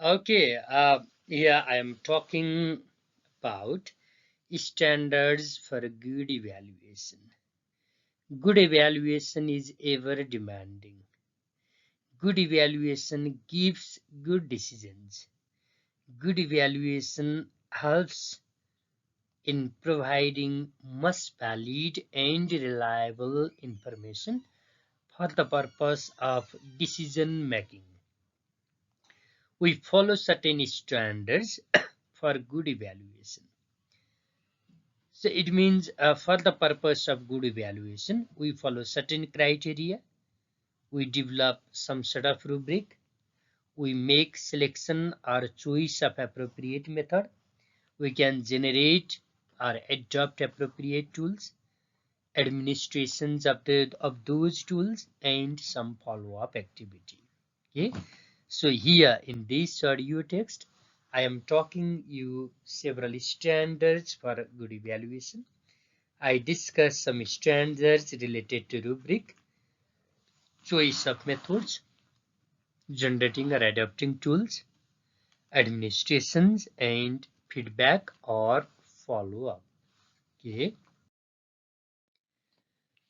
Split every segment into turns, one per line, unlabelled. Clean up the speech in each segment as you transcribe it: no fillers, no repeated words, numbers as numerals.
Okay, here I am talking about standards for good evaluation. Good evaluation is ever demanding. Good evaluation gives good decisions. Good evaluation helps in providing much valid and reliable information for the purpose of decision making. We follow certain standards for good evaluation. So it means for the purpose of good evaluation, we follow certain criteria, we develop some sort of rubric, we make selection or choice of appropriate method, we can generate or adopt appropriate tools, administrations of those tools, and some follow-up activity. Okay, so here in this audio text, I am talking you several standards for good evaluation. I discuss some standards related to rubric, choice of methods, generating or adapting tools, administrations, and feedback or follow-up. Okay.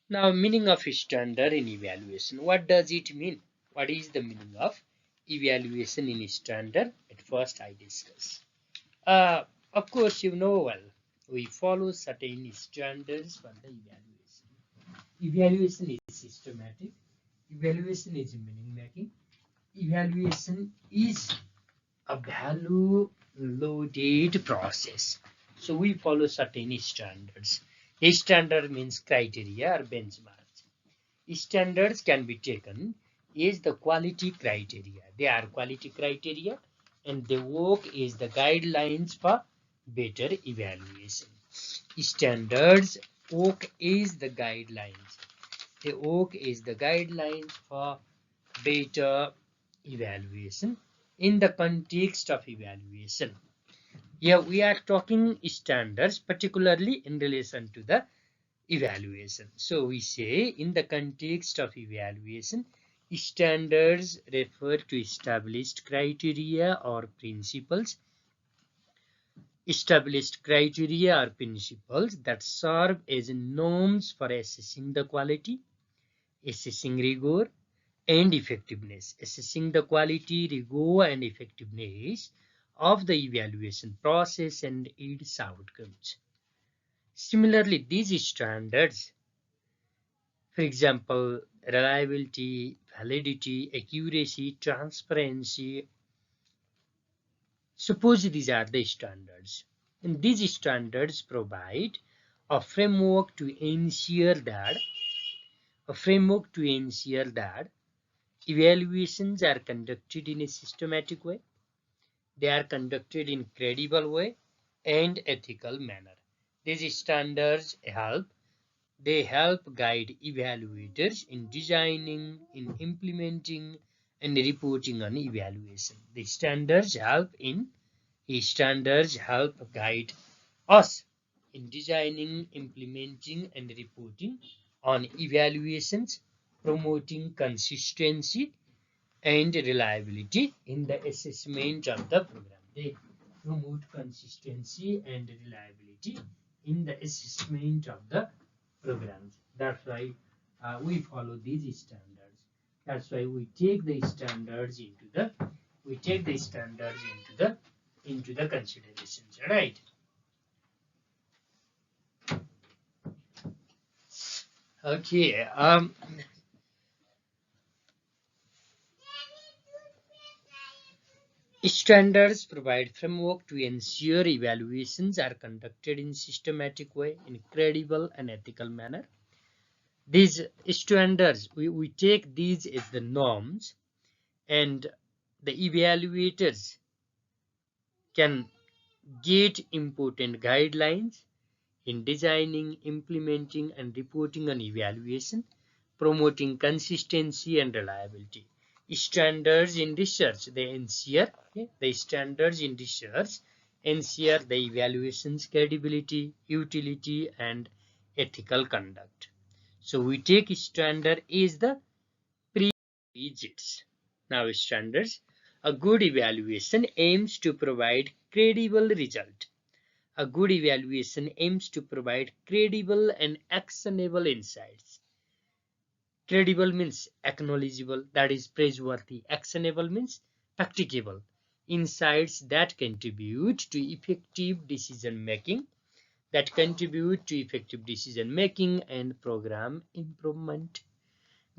Now, meaning of standard in evaluation. What does it mean? What is the meaning of evaluation in standard? At first, I discuss. Of course, you know well, we follow certain standards for the evaluation. Evaluation is systematic. Evaluation is meaning making. Evaluation is a value loaded process. So we follow certain standards. A standard means criteria or benchmarks. Standards can be taken as the quality criteria. They are quality criteria and they work as the guidelines for better evaluation. Standards work as the guidelines. They work as the guidelines for better evaluation in the context of evaluation. Here we are talking standards particularly in relation to the evaluation. So we say in the context of evaluation, standards refer to established criteria or principles. Established criteria or principles that serve as norms for assessing the quality, assessing rigor, and effectiveness, assessing the quality, rigor, and effectiveness of the evaluation process and its outcomes. Similarly, these standards, for example, reliability, validity, accuracy, transparency, suppose these are the standards. And these standards provide a framework to ensure that evaluations are conducted in a systematic way, they are conducted in credible way and ethical manner. These standards help guide evaluators in designing, in implementing, and reporting on evaluation. The standards help guide us in designing, implementing, and reporting on evaluations, promoting consistency and reliability in the assessment of the program. They promote consistency and reliability in the assessment of the programs. That's why we follow these standards. That's why we take the standards into the considerations. Right? Okay. Standards provide framework to ensure evaluations are conducted in systematic way, in credible and ethical manner. These standards, we take these as the norms, and the evaluators can get important guidelines in designing, implementing, and reporting on evaluation, promoting consistency and reliability. Standards in research, the standards in research ensure the evaluation's credibility, utility, and ethical conduct. So we take standard as the prerequisites. Now standards A good evaluation aims to provide credible result. A good evaluation aims to provide credible and actionable insights. Credible means acknowledgeable, that is praiseworthy. Actionable means practicable. Insights that contribute to effective decision making, and program improvement.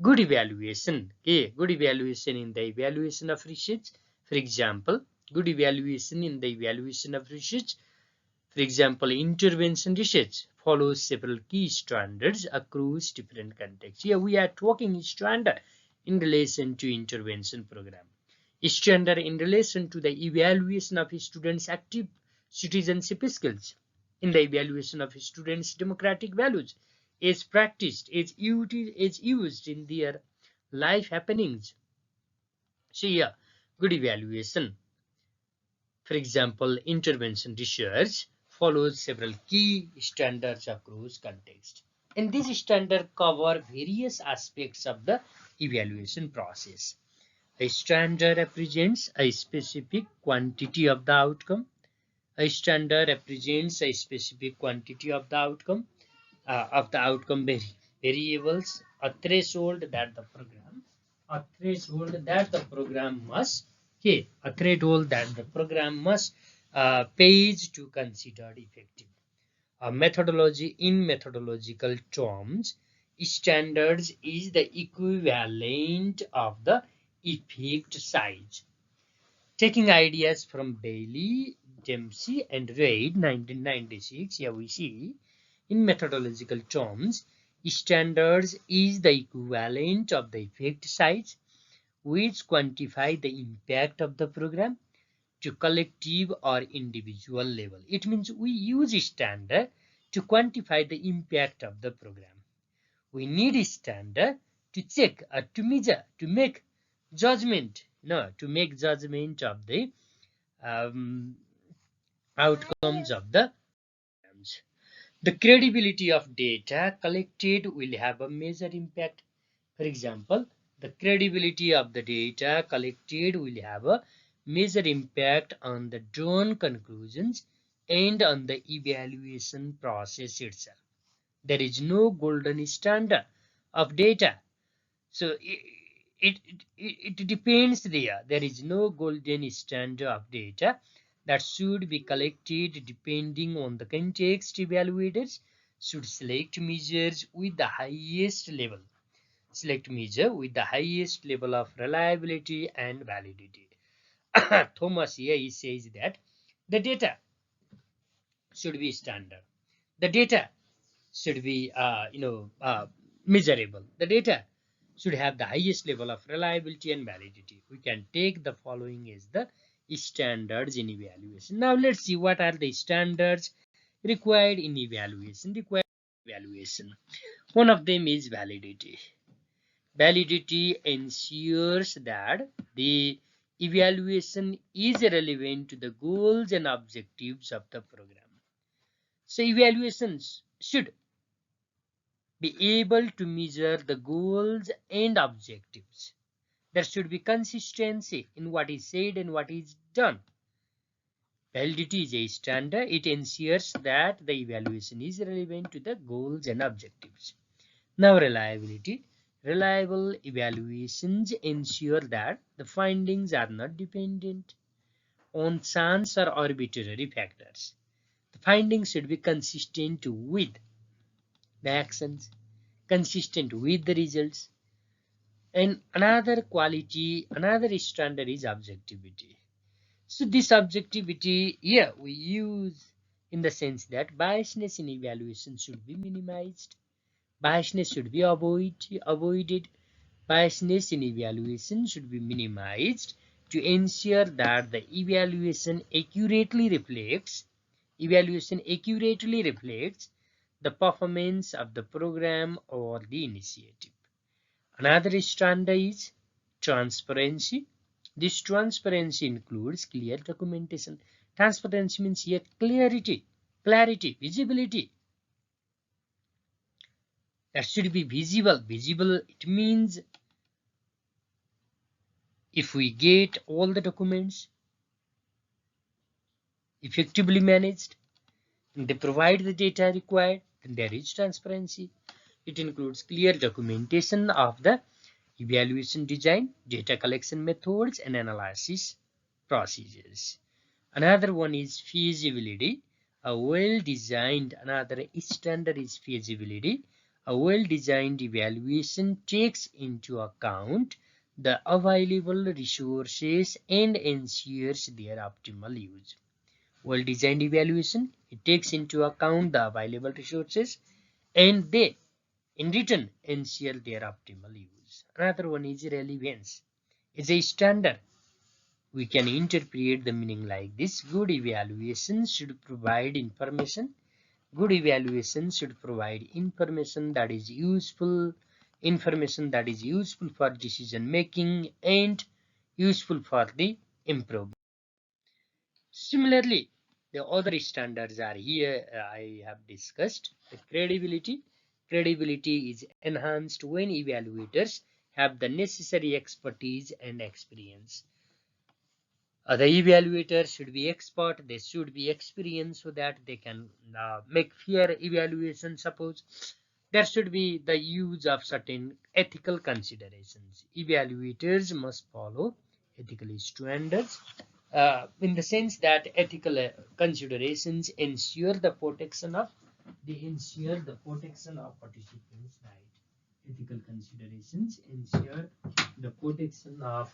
Good evaluation. Okay, good evaluation in the evaluation of research. For example, good evaluation in the evaluation of research. For example, intervention research follows several key standards across different contexts. Here we are talking standard in relation to intervention program. Standard in relation to the evaluation of students' active citizenship skills, in the evaluation of students' democratic values, as practiced, as used in their life happenings. So here, good evaluation. For example, intervention research follows several key standards across context. And these standards cover various aspects of the evaluation process. A standard represents a specific quantity of the outcome. A standard represents a specific quantity of the outcome variables, a threshold that the program must page to consider effective. A methodology in methodological terms, standards is the equivalent of the effect size. Taking ideas from Bailey, Dempsey, and Reid, 1996, here we see, in methodological terms, standards is the equivalent of the effect size, which quantify the impact of the program to collective or individual level. It means we use standard to quantify the impact of the program. We need a standard to check or to measure, to make judgment of the outcomes of the programs. The credibility of data collected will have a major impact. For example, the credibility of the data collected will have a major impact on the drawn conclusions and on the evaluation process itself. There is no golden standard of data. So it depends there. There is no golden standard of data that should be collected depending on the context. Evaluators should select measures with the highest level of reliability and validity. Thomas here he says that the data should be standard. The data should be measurable. The data should have the highest level of reliability and validity. We can take the following as the standards in evaluation. Now let's see what are the standards required in evaluation. One of them is validity. Validity ensures that the evaluation is relevant to the goals and objectives of the program. So evaluations should be able to measure the goals and objectives. There should be consistency in what is said and what is done. Validity is a standard. It ensures that the evaluation is relevant to the goals and objectives. Now reliability. Reliable evaluations ensure that the findings are not dependent on chance or arbitrary factors. The findings should be consistent with the actions, consistent with the results. And another standard is objectivity. So this objectivity here we use in the sense that biasness in evaluation should be minimized. Biasness should be avoided. Biasness in evaluation should be minimized to ensure that the evaluation accurately reflects the performance of the program or the initiative. Another standard is transparency. This transparency includes clear documentation. Transparency means here clarity, visibility. That should be visible. It means If we get all the documents effectively managed and they provide the data required, then there is transparency. It includes clear documentation of the evaluation design, data collection methods, and analysis procedures. Another one is feasibility. A well-designed, another standard is feasibility. A well-designed evaluation takes into account the available resources and ensures their optimal use. Well-designed evaluation, it takes into account the available resources and they, in return, ensure their optimal use. Another one is relevance. It's a standard. We can interpret the meaning like this. Good evaluation should provide information. Good evaluation should provide information that is useful, for decision making and useful for the improvement. Similarly, the other standards are here I have discussed. The credibility. Credibility is enhanced when evaluators have the necessary expertise and experience. The evaluator should be expert, they should be experienced so that they can make fair evaluation. Suppose there should be the use of certain ethical considerations. Evaluators must follow ethical standards in the sense that ethical considerations ensure the protection of participants' right. Ethical considerations ensure the protection of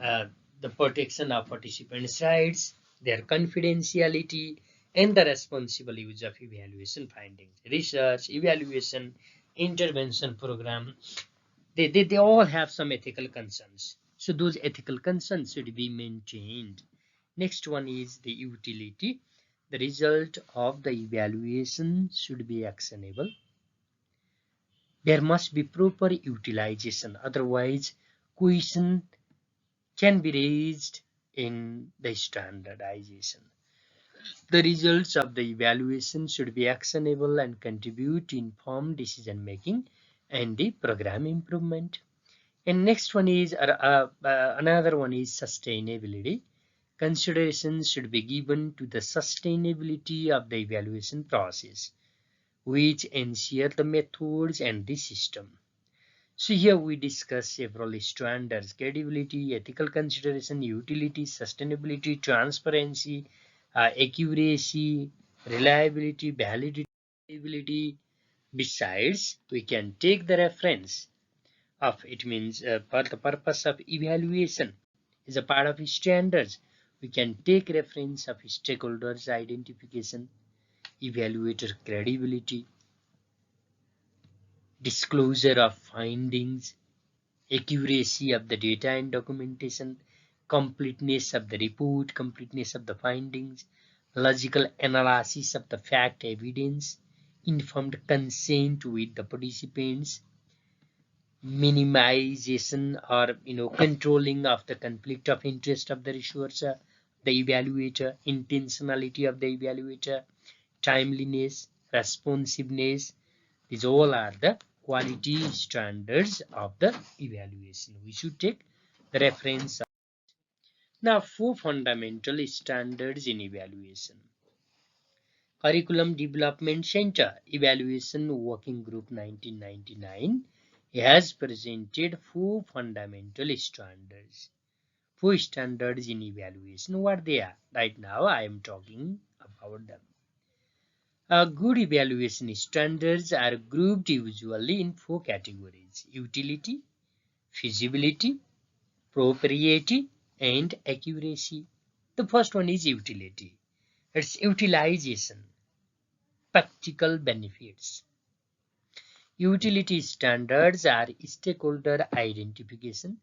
uh, the protection of participants' rights, their confidentiality, and the responsible use of evaluation findings. Research, evaluation, intervention program, they all have some ethical concerns. So those ethical concerns should be maintained. Next one is the utility. The result of the evaluation should be actionable. There must be proper utilization, otherwise question can be raised in the standardization. The results of the evaluation should be actionable and contribute to informed decision making and the program improvement. And next one is another one is sustainability. Considerations should be given to the sustainability of the evaluation process, which ensure the methods and the system. So here we discuss several standards: credibility, ethical consideration, utility, sustainability, transparency, accuracy, reliability, validity. Besides, we can take the reference of it means for the purpose of evaluation is a part of standards. We can take reference of stakeholders identification, evaluator credibility, disclosure of findings, accuracy of the data and documentation, completeness of the report, completeness of the findings, logical analysis of the fact evidence, informed consent with the participants, minimization or controlling of the conflict of interest of the researcher, the evaluator, intentionality of the evaluator, timeliness, responsiveness. These all are the quality standards of the evaluation. We should take the reference. Now, 4 fundamental standards in evaluation. Curriculum Development Center Evaluation Working Group 1999 has presented 4 fundamental standards. 4 standards in evaluation. What they are? Right now, I am talking about them. Good evaluation standards are grouped usually in 4 categories: utility, feasibility, propriety, and accuracy. The first one is utility. It's utilization, practical benefits. Utility standards are stakeholder identification,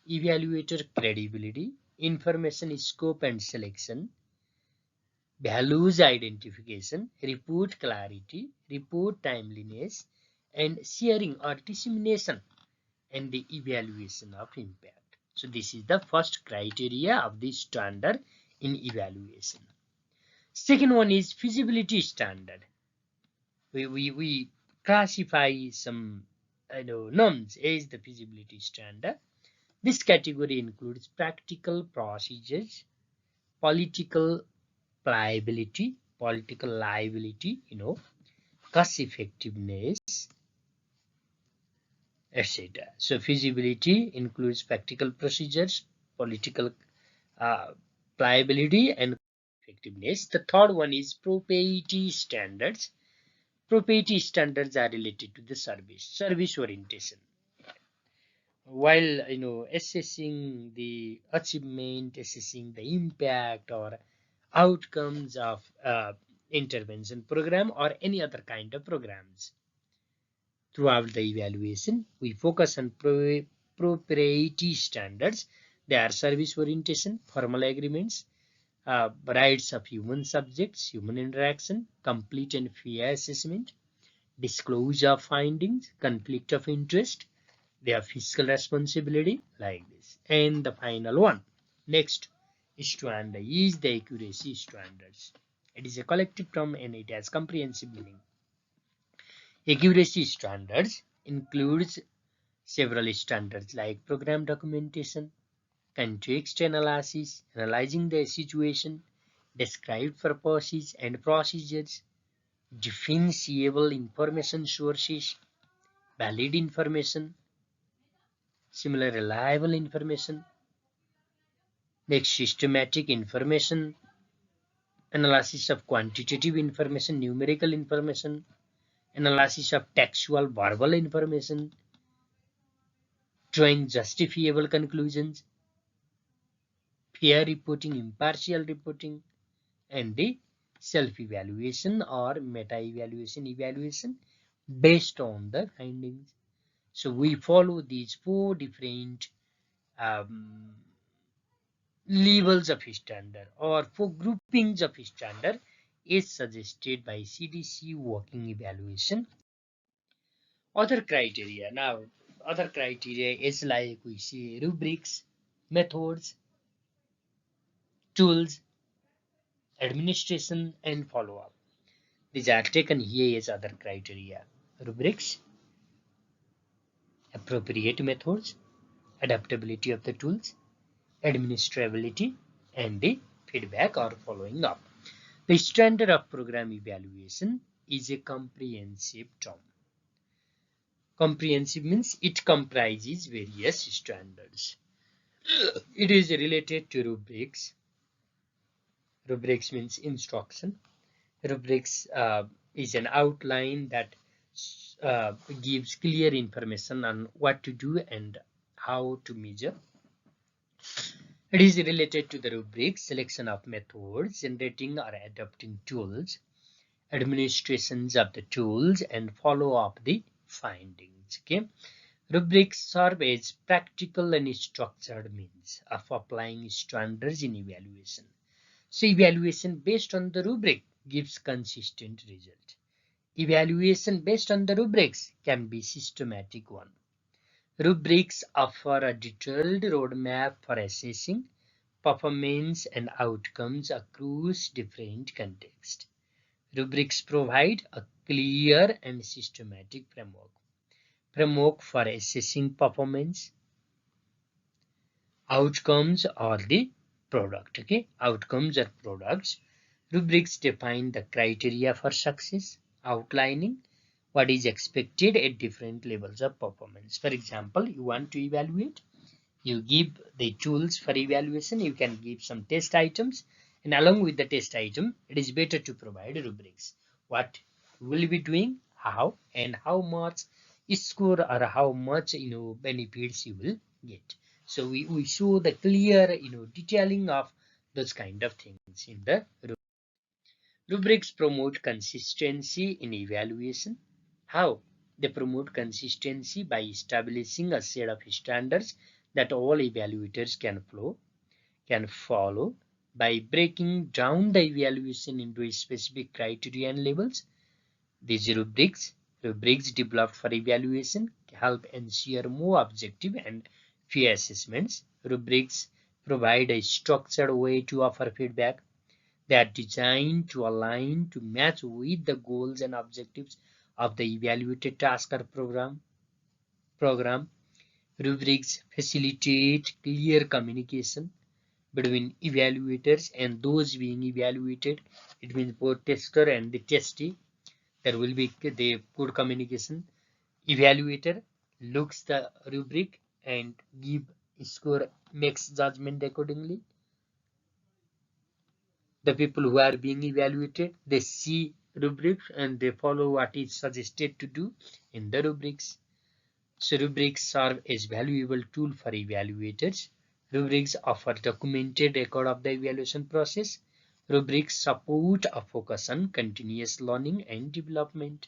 evaluator credibility, information scope and selection, values identification, report clarity, report timeliness, and sharing or dissemination, and the evaluation of impact. So this is the first criteria of the standard in evaluation. Second one is feasibility standard. We classify some norms as the feasibility standard. This category includes practical procedures, political liability, cost effectiveness, etc. So feasibility includes practical procedures, political uh, pliability, and effectiveness. The third one is propriety standards. Propriety standards are related to the service orientation. While assessing the achievement, assessing the impact or outcomes of intervention program or any other kind of programs. Throughout the evaluation, we focus on propriety standards. They are service orientation, formal agreements, rights of human subjects, human interaction, complete and fair assessment, disclosure of findings, conflict of interest, their fiscal responsibility, like this. And the final one, next standard is the accuracy standards. It is a collective term and it has comprehensive meaning. Accuracy standards includes several standards like program documentation, context analysis, analyzing the situation, described purposes and procedures, defensible information sources, valid information, similar reliable information, next systematic information, analysis of quantitative information, numerical information, analysis of textual verbal information, drawing justifiable conclusions, peer reporting, impartial reporting, and the self-evaluation or meta-evaluation based on the findings. So we follow these four different um, levels of standard or four groupings of standard is suggested by CDC working evaluation. Other criteria is like we see rubrics, methods, tools, administration, and follow-up. These are taken here as other criteria: rubrics, appropriate methods, adaptability of the tools, administrability, and the feedback or following up. The standard of program evaluation is a comprehensive term. Comprehensive means it comprises various standards. It is related to rubrics. Rubrics means instruction. Rubrics is an outline that gives clear information on what to do and how to measure. It is related to the rubric, selection of methods, generating or adopting tools, administrations of the tools, and follow up the findings. Okay, rubrics serve as practical and structured means of applying standards in evaluation. So evaluation based on the rubric gives consistent result. Evaluation based on the rubrics can be systematic one. Rubrics offer a detailed roadmap for assessing performance and outcomes across different contexts. Rubrics provide a clear and systematic framework for assessing performance, outcomes, or the product. Okay, outcomes or products. Rubrics define the criteria for success, outlining what is expected at different levels of performance. For example, you want to evaluate, you give the tools for evaluation, you can give some test items, and along with the test item, it is better to provide rubrics. What you will be doing, how, and how much score or how much benefits you will get. So we show the clear detailing of those kind of things in the rubric. Rubrics promote consistency in evaluation. How? They promote consistency by establishing a set of standards that all evaluators can follow. By breaking down the evaluation into specific criteria and labels. These rubrics developed for evaluation help ensure more objective and fair assessments. Rubrics provide a structured way to offer feedback. They are designed to align to match with the goals and objectives of the evaluated task or program. program. Rubrics facilitate clear communication between evaluators and those being evaluated. It means both tester and the testee. There will be the good communication. Evaluator looks the rubric and give score, makes judgment accordingly. The people who are being evaluated, they see rubrics and they follow what is suggested to do in the rubrics. So rubrics serve as valuable tool for evaluators. Rubrics offer documented record of the evaluation process. Rubrics support a focus on continuous learning and development.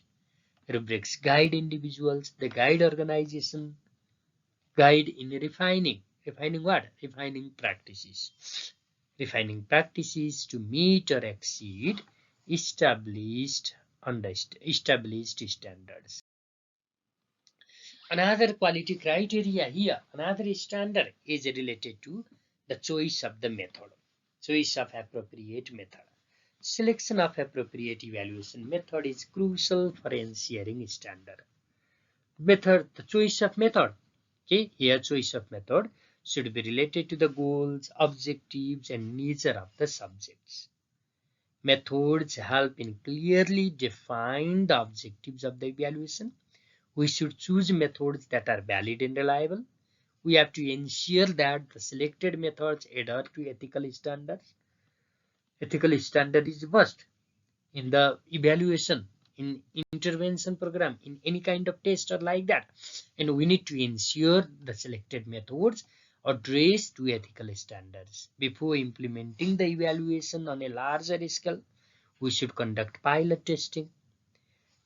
Rubrics guide individuals, they guide organization, guide in refining. Refining what? Refining practices. Refining practices to meet or exceed established standards. Another quality criteria here, another standard is related to the choice of the method, choice of appropriate method. Selection of appropriate evaluation method is crucial for ensuring standard. Method, the choice of method. Okay, here choice of method should be related to the goals, objectives, and nature of the subjects. Methods help in clearly define the objectives of the evaluation. We should choose methods that are valid and reliable. We have to ensure that the selected methods adhere to ethical standards. Ethical standard is must in the evaluation, in intervention program, in any kind of test or like that. And we need to ensure the selected methods address to ethical standards. Before implementing the evaluation on a larger scale, we should conduct pilot testing.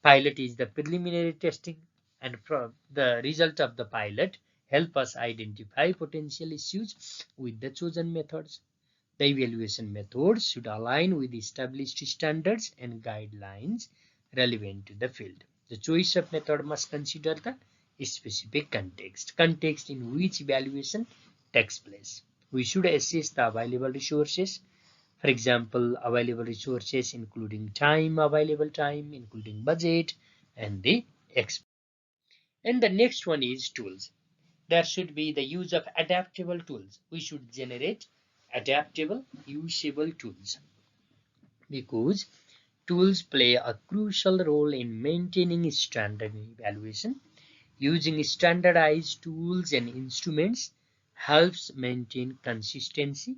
Pilot is the preliminary testing, and from the result of the pilot help us identify potential issues with the chosen methods. The evaluation methods should align with established standards and guidelines relevant to the field. The choice of method must consider the specific context in which evaluation takes place. We should assess the available resources. For example, available resources including time, available time, including budget, and the expense. And the next one is tools. There should be the use of adaptable tools. We should generate adaptable, usable tools, because tools play a crucial role in maintaining standard evaluation. Using standardized tools and instruments helps maintain consistency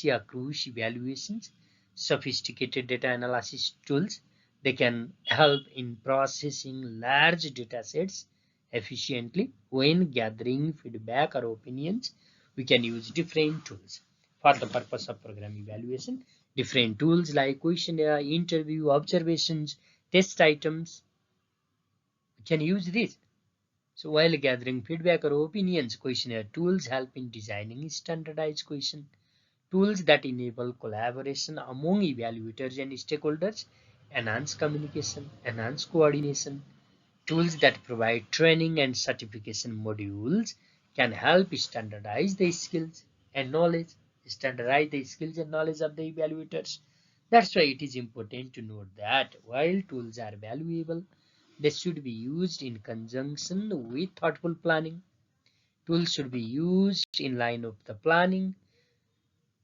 across evaluations. Sophisticated data analysis tools, they can help in processing large data sets efficiently. When gathering feedback or opinions, we can use different tools for the purpose of program evaluation. Different tools like questionnaire, interview, observations, test items, we can use this. So while gathering feedback or opinions, questionnaire tools help in designing standardized questions. Tools that enable collaboration among evaluators and stakeholders, enhance communication, enhance coordination. Tools that provide training and certification modules can help standardize the skills and knowledge, of the evaluators. That's why it is important to note that while tools are valuable, they should be used in conjunction with thoughtful planning. Tools should be used in line of the planning.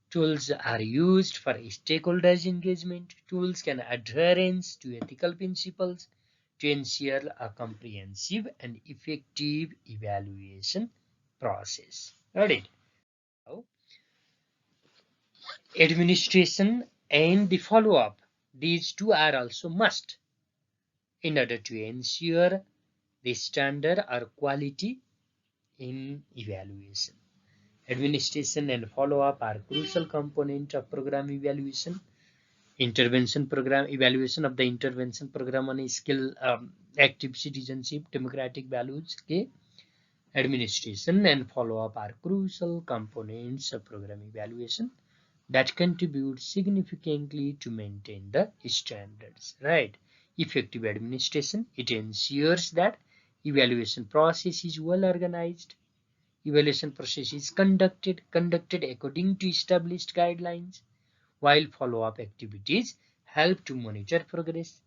Tools are used for stakeholders engagement. Tools can adherence to ethical principles to ensure a comprehensive and effective evaluation process. Got it? Now, administration and the follow-up. These two are also must in order to ensure the standard or quality in evaluation. Administration and follow-up are crucial component of program evaluation. Intervention program evaluation of the intervention program on a skill, active citizenship, democratic values. Okay, administration and follow-up are crucial components of program evaluation that contribute significantly to maintain the standards. Right? Effective administration, it ensures that evaluation process is well organized. Evaluation process is conducted according to established guidelines, while follow-up activities help to monitor progress.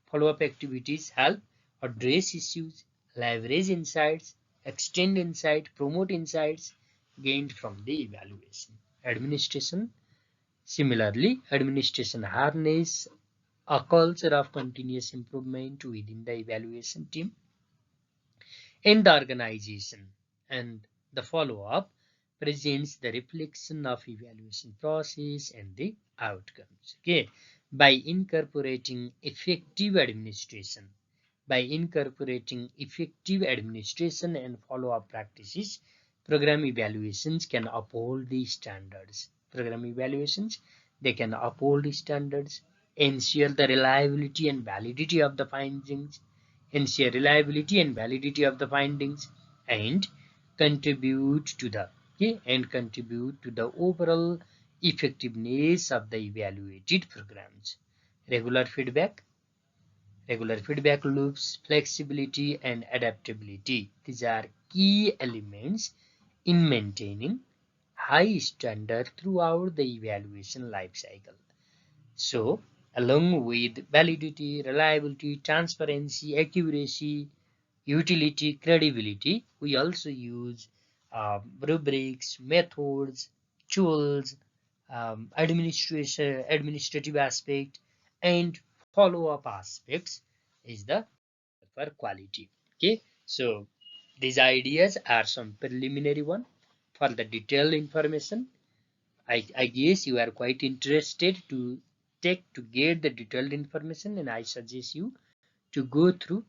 Follow-up activities help address issues leverage insights, extend insight, promote insights gained from the evaluation. Administration. Similarly, administration harness a culture of continuous improvement within the evaluation team and the organization, and the follow-up presents the reflection of evaluation process and the outcomes. Okay, by incorporating effective administration, and follow-up practices, program evaluations can uphold the standards. They can uphold the standards, ensure the reliability and validity of the findings, and contribute to the overall effectiveness of the evaluated programs. Regular feedback, loops, flexibility, and adaptability. These are key elements in maintaining high standard throughout the evaluation lifecycle. So, along with validity, reliability, transparency, accuracy, utility, credibility, we also use rubrics, methods, tools, administrative aspect, and follow-up aspects is the for quality. Okay, so these ideas are some preliminary one. For the detailed information, I guess you are quite interested to get the detailed information, and I suggest you to go through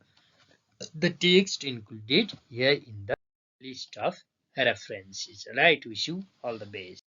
the text included here in the list of references. Right, wish you all the best.